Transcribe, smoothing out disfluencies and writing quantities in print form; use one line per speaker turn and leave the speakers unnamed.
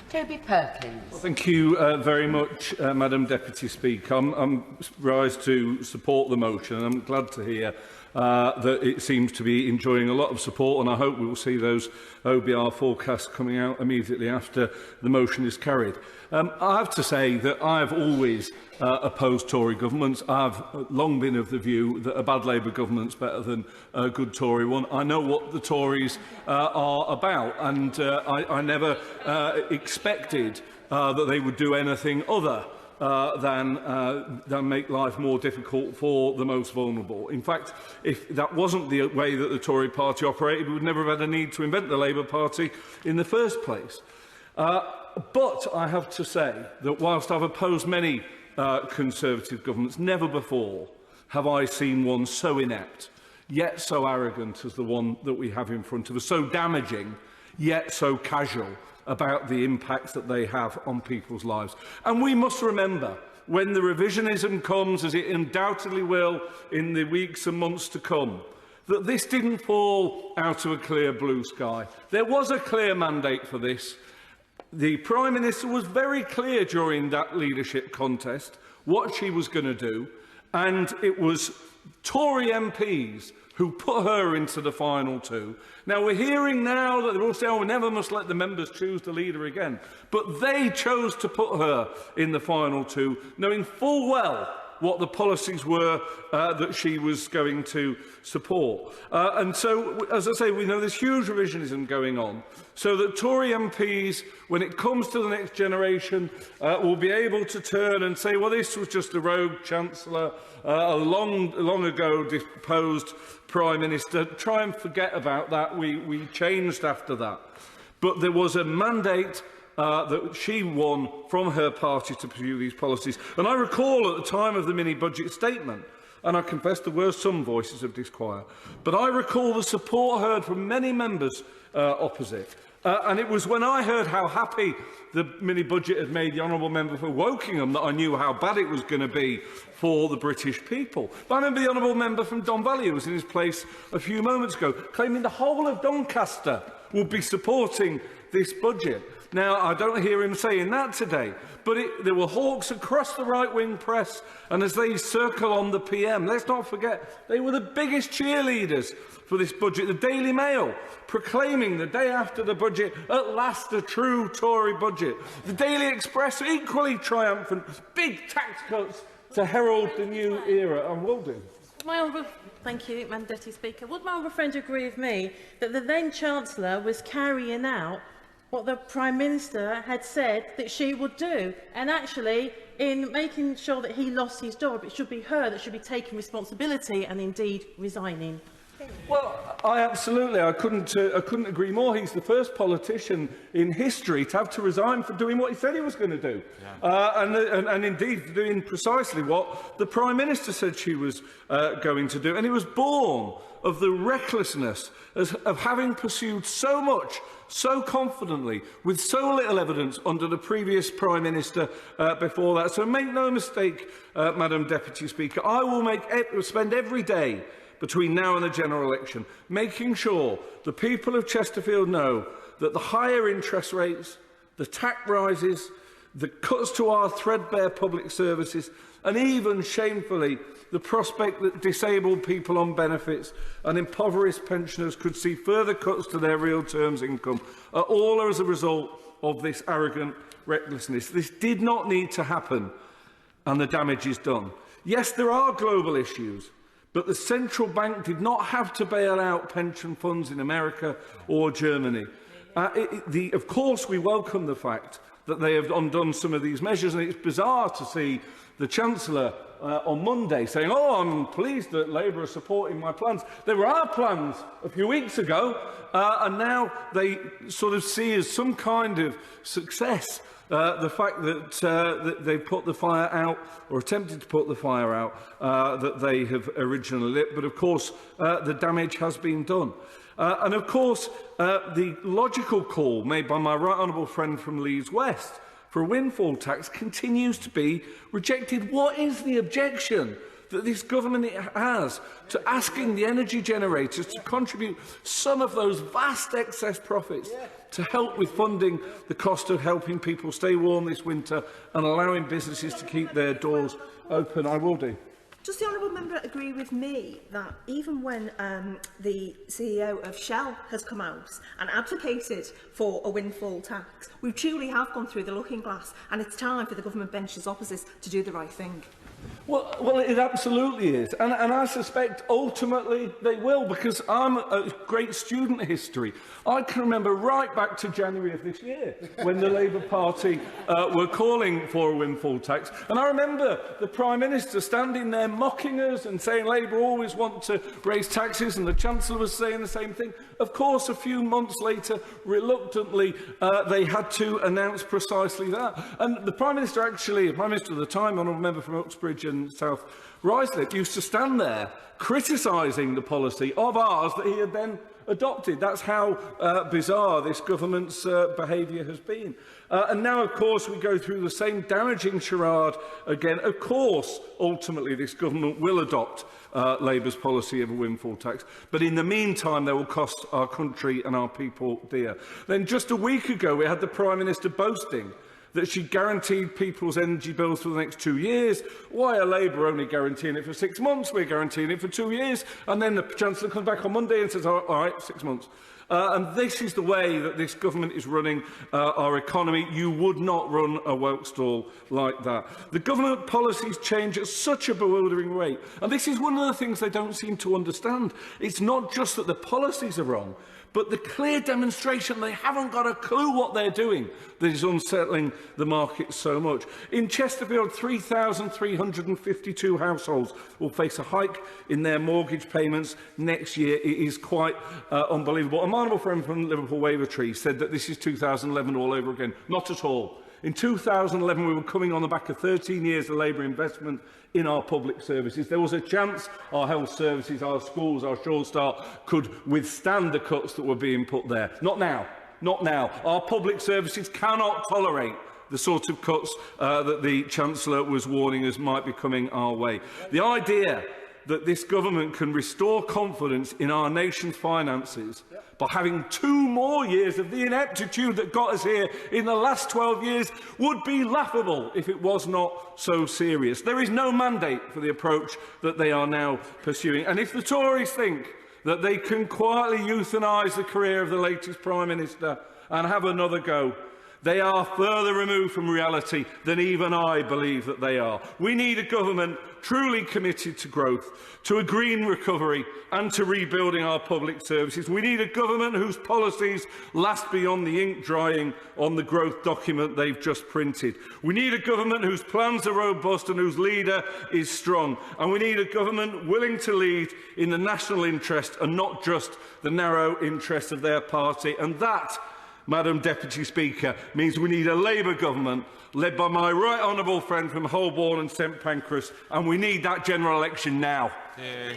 Toby Perkins.
Well, thank you very much, Madam Deputy Speaker. I'm rise to support the motion, and I'm glad to hear that it seems to be enjoying a lot of support, and I hope we will see those OBR forecasts coming out immediately after the motion is carried. I have to say that I have always opposed Tory governments. I have long been of the view that a bad Labour government is better than a good Tory one. I know what the Tories are about, and I never expected that they would do anything other than make life more difficult for the most vulnerable. In fact, if that wasn't the way that the Tory party operated, we would never have had a need to invent the Labour Party in the first place. But I have to say that whilst I've opposed many Conservative governments, never before have I seen one so inept, yet so arrogant as the one that we have in front of us, so damaging, yet so casual about the impacts that they have on people's lives. And we must remember, when the revisionism comes, as it undoubtedly will in the weeks and months to come, that this didn't fall out of a clear blue sky. There was a clear mandate for this. The Prime Minister was very clear during that leadership contest what she was going to do, and it was Tory MPs who put her into the final two. Now, we're hearing now that they're all saying, oh, we never must let the members choose the leader again. But they chose to put her in the final two, knowing full well what the policies were that she was going to support. And so, as I say, we know there's huge revisionism going on, so that Tory MPs, when it comes to the next generation, will be able to turn and say, well, this was just a rogue Chancellor, a long ago deposed Prime Minister. Try and forget about that. We changed after that. But there was a mandate that she won from her party to pursue these policies. And I recall at the time of the mini-budget statement, and I confess there were some voices of disquiet, but I recall the support heard from many members opposite. And it was when I heard how happy the mini-budget had made the honourable member for Wokingham that I knew how bad it was going to be for the British people. But I remember the honourable member from Don Valley, who was in his place a few moments ago, claiming the whole of Doncaster would be supporting this budget. Now, I don't hear him saying that today, but there were hawks across the right-wing press, and as they circle on the PM, let's not forget, they were the biggest cheerleaders for this budget. The Daily Mail proclaiming the day after the budget, at last a true Tory budget. The Daily Express equally triumphant, big tax cuts to herald the new era, and will do.
Thank you, Madam Deputy Speaker. Would my honourable friend agree with me that the then Chancellor was carrying out what the Prime Minister had said that she would do, and actually, in making sure that he lost his job, it should be her that should be taking responsibility and indeed resigning?
Well, I couldn't agree more. He's the first politician in history to have to resign for doing what he said he was going to do, and indeed doing precisely what the Prime Minister said she was going to do. And it was born of the recklessness of having pursued so much, so confidently, with so little evidence under the previous Prime Minister before that. So make no mistake, Madam Deputy Speaker, I will spend every day between now and the general election making sure the people of Chesterfield know that the higher interest rates, the tax rises, the cuts to our threadbare public services, and even, shamefully, the prospect that disabled people on benefits and impoverished pensioners could see further cuts to their real terms income are all as a result of this arrogant recklessness. This did not need to happen, and the damage is done. Yes, there are global issues, but the central bank did not have to bail out pension funds in America or Germany. Of course, we welcome the fact that they have undone some of these measures, and it's bizarre to see the Chancellor on Monday saying, oh, I'm pleased that Labour are supporting my plans. There were our plans a few weeks ago, and now they sort of see as some kind of success the fact that they put the fire out, or attempted to put the fire out, that they have originally lit. But of course, the damage has been done. And of course, the logical call made by my right honourable friend from Leeds West for a windfall tax continues to be rejected. What is the objection that this government has to asking the energy generators to contribute some of those vast excess profits to help with funding the cost of helping people stay warm this winter and allowing businesses to keep their doors open, I will do.
Does the honourable member agree with me that even when the CEO of Shell has come out and advocated for a windfall tax, we truly have gone through the looking glass, and it's time for the government benches opposite to do the right thing?
Well, it absolutely is, and I suspect ultimately they will, because I'm a great student of history. I can remember right back to January of this year when the Labour Party were calling for a windfall tax, and I remember the Prime Minister standing there mocking us and saying Labour always want to raise taxes, and the Chancellor was saying the same thing. Of course, a few months later, reluctantly, they had to announce precisely that. And the Prime Minister actually, the Prime Minister at the time, honourable member from Uxbridge and South Ruislip, used to stand there criticising the policy of ours that he had then adopted. That's how bizarre this government's behaviour has been. And now, of course, we go through the same damaging charade again. Of course, ultimately, this government will adopt Labour's policy of a windfall tax. But in the meantime, they will cost our country and our people dear. Then just a week ago, we had the Prime Minister boasting that she guaranteed people's energy bills for the next 2 years. Why are Labour only guaranteeing it for 6 months? We're guaranteeing it for 2 years. And then the Chancellor comes back on Monday and says, all right, 6 months. And this is the way that this government is running our economy. You would not run a Whelkstall like that. The government policies change at such a bewildering rate. And this is one of the things they don't seem to understand. It's not just that the policies are wrong, but the clear demonstration they haven't got a clue what they're doing that is unsettling the market so much. In Chesterfield, 3,352 households will face a hike in their mortgage payments next year. It is quite unbelievable. A honourable friend from Liverpool Wavertree said that this is 2011 all over again. Not at all. In 2011, we were coming on the back of 13 years of Labour investment in our public services. There was a chance our health services, our schools, our Sure Start could withstand the cuts that were being put there. Not now. Not now. Our public services cannot tolerate the sort of cuts that the Chancellor was warning us might be coming our way. The idea that this government can restore confidence in our nation's finances by having 2 more years of the ineptitude that got us here in the last 12 years would be laughable if it was not so serious. There is no mandate for the approach that they are now pursuing. And if the Tories think that they can quietly euthanise the career of the latest Prime Minister and have another go, they are further removed from reality than even I believe that they are. We need a government truly committed to growth, to a green recovery and to rebuilding our public services. We need a government whose policies last beyond the ink drying on the growth document they've just printed. We need a government whose plans are robust and whose leader is strong. And we need a government willing to lead in the national interest and not just the narrow interest of their party. And that, Madam Deputy Speaker, means we need a Labour government led by my right honourable friend from Holborn and St Pancras, and we need that general election now.
Yeah.